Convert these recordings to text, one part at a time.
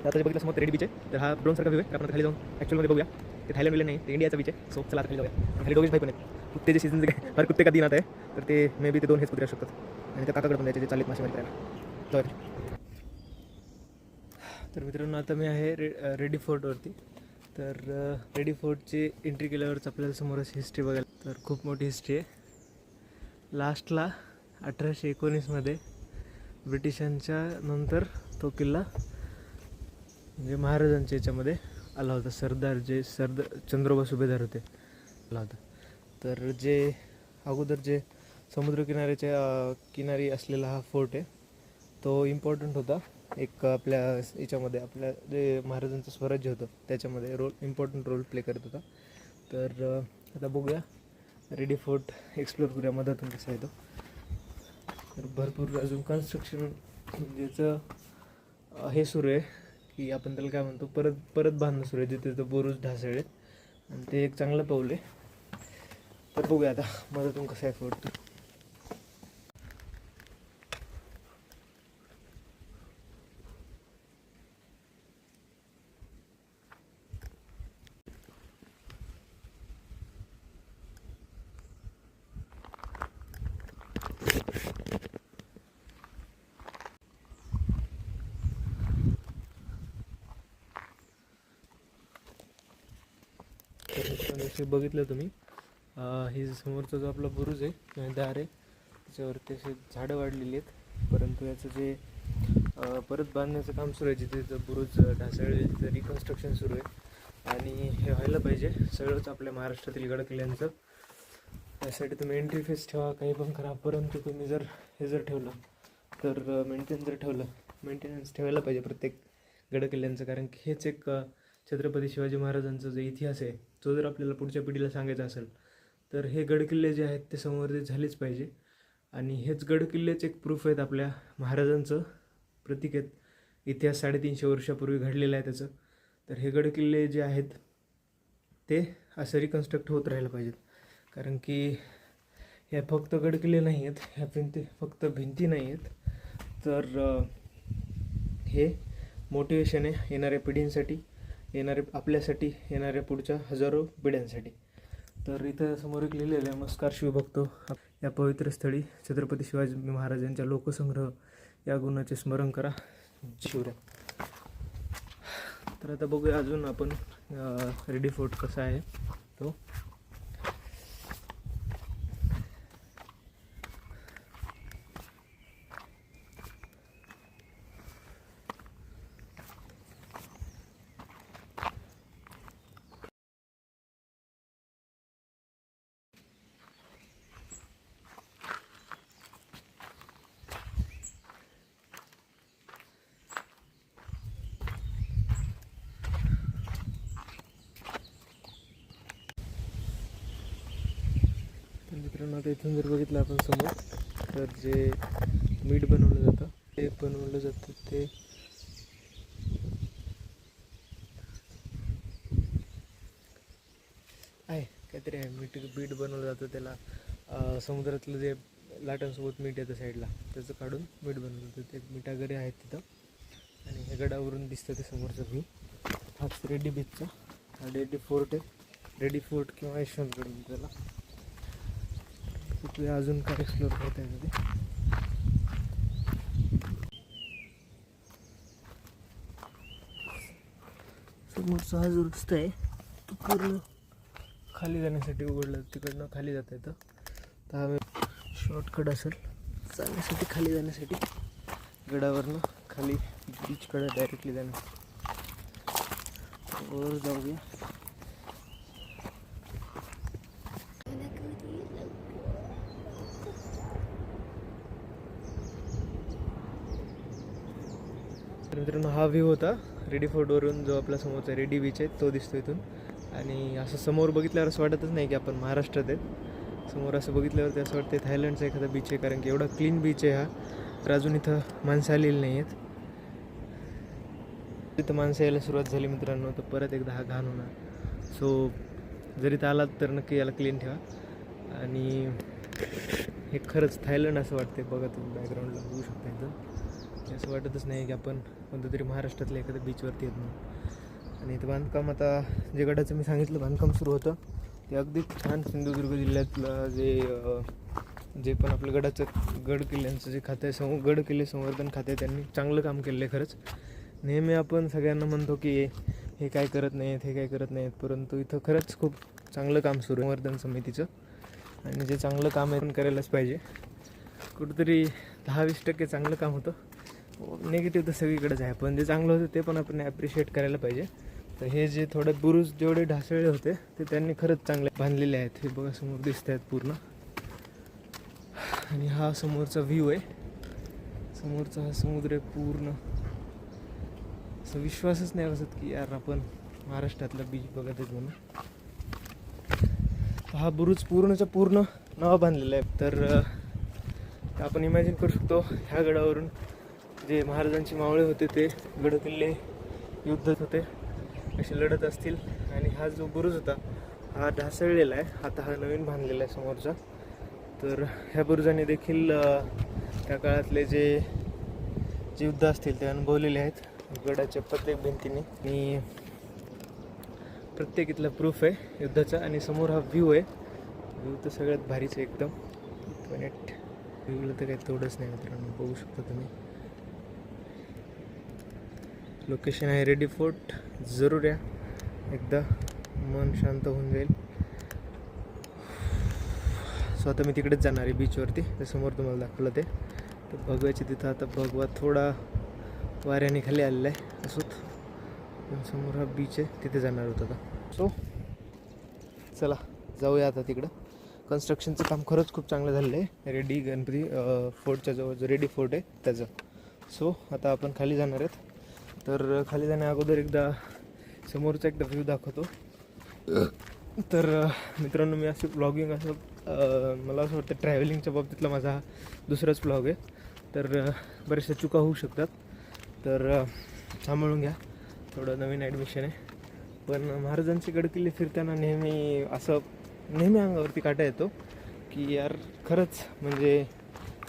आता जे बघितलं समोर रेडी बीच आहे, तर हा ड्रोनसारखा व्ह्यू आहे. तर आपण खाली जाऊन ॲक्च्युअलमध्ये बघूया. ते थायलंड विले नाही, ते इंडियाचा बीच आहे. सो चला आता खाली जाऊया. खाली डोगेश भाई पण आहेत. कुत्तेचे सीझनचे काय फार कुत्ते का दिन आता आहे, तर ते मे बी ते 2 हेच कुत्रे असू शकतात. आणि त्या काकाकडे पण जायचे जे चाललेत मासेमारी करायला. जाऊया. तर मित्रांनो आता मी आहे रेडी फोर्टवरती. तर रेडी फोर्टची एंट्री केल्यावरच आपल्याला समोरच हिस्ट्री बघायला, तर खूप मोठी हिस्ट्री आहे. लास्टला 1819मध्ये ब्रिटिशांच्या नंतर तो किल्ला म्हणजे महाराजांच्या याच्यामध्ये आला होता. सरदार चंद्रोबा सुभेदार होते आला होता. तर जे अगोदर जे समुद्रकिनाऱ्याच्या किनारी असलेला हा फोर्ट आहे, तो इम्पॉर्टंट होता. एक आपल्या याच्यामध्ये आपल्या जे महाराजांचं स्वराज्य होतं त्याच्यामध्ये इम्पॉर्टंट रोल प्ले करत होता. तर आता बघूया रेडी फोर्ट एक्सप्लोर करूया मधातून कसं आहे तो. तर भरपूर अजून कन्स्ट्रक्शन ज्याचं हे सुरू आहे की आपण त्याला काय म्हणतो, परत बांधणं सुरू आहे. जिथे तो बुरुज ढासळले आणि ते एक चांगलं पाऊल आहे. तर बघूया आता मधातून कसं आहे फोर्ट. जसे बघितलं तुम्ही, ही समोरचा जो आपला बुरुज आहे दार आहे, त्याच्यावरती असे झाडं वाढलेली आहेत. परंतु याचं जे परत बांधण्याचं काम सुरू आहे, जिथे जो बुरुज ढासळले तिथे रिकन्स्ट्रक्शन सुरू आहे. आणि हे व्हायला पाहिजे सगळंच आपल्या महाराष्ट्रातील गडकिल्ल्यांचं. त्यासाठी तुम्ही एंट्री फेस ठेवा, काही पण करा, परंतु तुम्ही जर हे जर ठेवलं तर मेंटेनन्स ठेवायला पाहिजे प्रत्येक गडकिल्ल्यांचं. कारण की हेच एक छत्रपती शिवाजी महाराजांचा जो इतिहास आहे तो जर आपल्याला पुढच्या पिढीला सांगायचा असेल तर हे गडकिल्ले जे आहेत ते संवर्धित झालेच पाहिजे. आणि हेच गडकिल्लेच एक प्रूफ आहेत आपल्या महाराजांचं प्रतीक आहेत. इतिहास 350 वर्षापूर्वी घडलेला आहे त्याचं. तर हे गडकिल्ले जे आहेत ते असं रिकन्स्ट्रक्ट होत राहायला पाहिजेत. कारण की ह्या फक्त गडकिल्ले नाही आहेत, ह्या फक्त भिंती नाही आहेत, तर हे मोटिवेशन आहे येणाऱ्या पिढींसाठी, आपल्यासाठी, येणाऱ्या पुढच्या हजारो पिढ्यांसाठी. तर इथं समोर एक लिहिलेलं आहे, नमस्कार शिवभक्तो, या पवित्र स्थळी छत्रपती शिवाजी महाराजांच्या लोकसंग्रह या गुणाचे स्मरण करा, शिवराय. तर आता बघूया अजून आपण रेडी फोर्ट कसा आहे तो. मित्रांनो आता इथून जर बघितलं आपण समोर, तर जे मीठ बनवलं जातं ते आहे काहीतरी आहे. बीट बनवलं जातं त्याला. समुद्रातलं जे लाटांसोबत मीठ येतं साईडला त्याचं काढून मीठ बनवलं जातं. ते मिठागरे आहेत तिथं. आणि हे गडावरून दिसतं ते समोरचं व्ह्यू. हाच रेडी बीचचा रेडी फोर्ट आहे. रेडी फोर्ट किंवा यशवंतगड त्याला. तिथे अजून काय एक्सप्लोर करता येतं ते. समोरचा हा जो रस्ता आहे तो पूर्ण खाली जाण्यासाठी उघडला, तिकडनं खाली जाता येतं. तर हा शॉर्टकट असेल जाण्यासाठी, खाली जाण्यासाठी गडावरनं खाली बीचकडे डायरेक्टली जाण्यासाठी. वर जाऊया. तर मित्रांनो हा व्ह्यू होता रेडी फोर्टवरून, जो आपला समोरचा रेडी बीच आहे तो दिसतो इथून. आणि असं समोर बघितल्यावर असं वाटतच नाही की आपण महाराष्ट्रात आहेत. समोर असं बघितल्यावरती असं वाटतं थायलंडचा एखादा बीच आहे, कारण की एवढा क्लीन बीच आहे हा. तर अजून इथं माणसं आलेली नाही आहेत. तिथं माणसं यायला सुरुवात झाली मित्रांनो तर परत एकदा हा घाण होणार. सो जरी इथं आलात तर नक्की याला क्लीन ठेवा. आणि हे खरंच थायलंड असं वाटते. बघा तुम्ही बॅकग्राऊंडला बघू शकता इथं की असं वाटतच नाही की आपण कोणत्या तरी महाराष्ट्रातल्या एखाद्या बीचवरती येत नाही. आणि इथं बांधकाम आता जे गडाचं मी सांगितलं बांधकाम सुरू होतं ते अगदी छान सिंधुदुर्ग जिल्ह्यातलं जे पण आपलं गड किल्ल्यांचं जे खातं आहे गड किल्ले संवर्धन खाते आहे त्यांनी चांगलं काम केलं आहे खरंच. नेहमी आपण सगळ्यांना म्हणतो की हे काय करत नाहीत परंतु इथं खरंच खूप चांगलं काम सुरू आहे संवर्धन समितीचं. आणि जे चांगलं काम आहे करायलाच पाहिजे. कुठंतरी 10-20% चांगलं काम होतं, निगेटिव्ह तर सगळीकडेच आहे, पण जे चांगलं होतं ते पण आपण ॲप्रिशिएट करायला पाहिजे. तर हे जे थोडे बुरुज जेवढे ढासळले होते ते त्यांनी खरंच चांगले बांधलेले आहेत. हे बघा समोर दिसत आहेत पूर्ण. आणि हा समोरचा व्ह्यू आहे, समोरचा हा समुद्र आहे पूर्ण. असं विश्वासच नाही बसत की यार आपण महाराष्ट्रातला बीच बघत आहेत म्हणून. हा बुरुज पूर्णच्या पूर्ण नवा बांधलेला आहे. तर आपण इमॅजिन करू शकतो ह्या गडावरून जे महाराजांची मावळे होते ते गड किल्ले युद्धात होते असे लढत असतील. आणि हा जो बुरुज होता हा ढासळलेला आहे, आता हा नवीन बांधलेला आहे समोरचा. तर ह्या बुरुजाने देखील त्या काळातले जे युद्ध असतील ते अनुभवलेले आहेत गडाच्या प्रत्येक भिंतीने. आणि प्रत्येक इथला प्रूफ आहे युद्धाचा. आणि समोर हा व्ह्यू आहे, व्ह्यू तर सगळ्यात भारीच आहे एकदम. व्ह्यूला तर काही तोडच नाही मित्रांनो, बघू शकता तुम्ही. लोकेशन आहे रेडी फोर्ट. जरूर या एकदा, मन शांत होऊन जाईल. सो आता मी तिकडेच जाणार आहे बीचवरती, ते समोर तुम्हाला दाखवलं ते. तर भगव्याची तिथं आता भगवा थोडा वाऱ्याने खाली आलेला आहे असोत. समोर हा बीच आहे, तिथे जाणार होतं आता. सो चला जाऊया आता तिकडं. कन्स्ट्रक्शनचं काम खरंच खूप चांगलं झालेलं आहे रेडी गणपती फोर्टच्या जवळ जो रेडी फोर्ट आहे त्याचं. सो आता आपण खाली जाणार आहेत. तर खाली जाण्या अगोदर एकदा समोरचा एकदा व्ह्यू दाखवतो. तर मित्रांनो मी असं ब्लॉगिंग मला असं वाटतं ट्रॅव्हलिंगच्या बाबतीतला माझा हा दुसराच ब्लॉग आहे. तर बऱ्याचशा चुका होऊ शकतात, तर सांभाळून घ्या. थोडं नवीन ॲडमिशन आहे, पण महाराजांचे गडकिल्ले फिरताना नेहमी अंगावरती काटा येतो की यार खरंच म्हणजे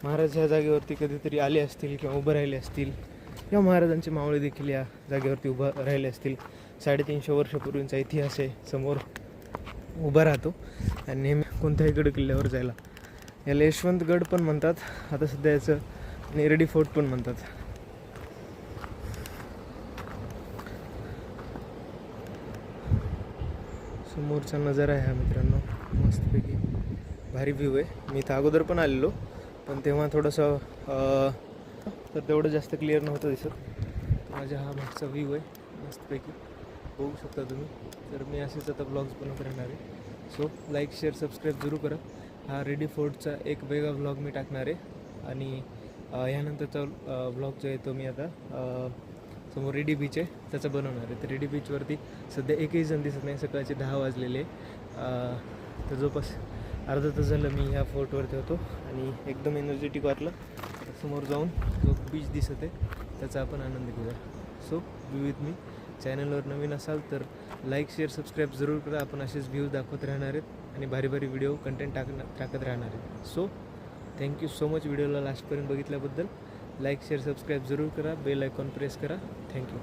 महाराज ह्या जागेवरती कधीतरी आले असतील किंवा उभं राहिले असतील, किंवा महाराजांचे मावळे देखील या जागेवरती उभं राहिले असतील. 350 वर्षापूर्वींचा इतिहास आहे समोर उभा राहतो. आणि नेहमी कोणत्याही गडकिल्ल्यावर जायला याला यशवंतगड पण म्हणतात आता सध्या याचं, आणि रेडी फोर्ट पण म्हणतात. समोरचा नजारा आहे हा मित्रांनो, मस्तपैकी भारी व्ह्यू आहे. मी इथं अगोदर पण आलेलो, पण तेव्हा थोडंसं तर तेवढं जास्त क्लिअर नव्हतं दिसत. माझ्या हा मागचा व्ह्यू आहे मस्तपैकी, बघू शकता तुम्ही. तर मी असेच आता ब्लॉग्स बनवत राहणार आहे. सो लाईक शेअर सबस्क्राईब जरूर करा. हा रेडी फोर्टचा एक वेगळा ब्लॉग मी टाकणार आहे. आणि ह्यानंतरचा ब्लॉग जो आहे तो मी आता समोर रेडी बीच आहे त्याचं बनवणार आहे. तर रेडी बीचवरती सध्या एकही जण दिसत नाही, सकाळचे 10 वाजलेले. तर जवळपास अर्धा तास झालं मी ह्या फोर्टवरती होतो आणि एकदम एनर्जेटिक वाटलं. समोर जाऊन जो बीच दिसत आहे त्याचा आपण आनंद घेऊया. So B with me. चॅनलवर नवीन असाल तर लाईक शेअर सबस्क्राईब जरूर करा. आपण असेच व्ह्यूज दाखवत राहणार आहेत आणि भारी भारी व्हिडिओ कंटेंट टाकत राहणार आहेत. सो थँक्यू सो मच व्हिडिओला लास्टपर्यंत बघितल्याबद्दल. लाईक शेअर सबस्क्राईब जरूर करा, बेल आयकॉन प्रेस करा. थँक्यू.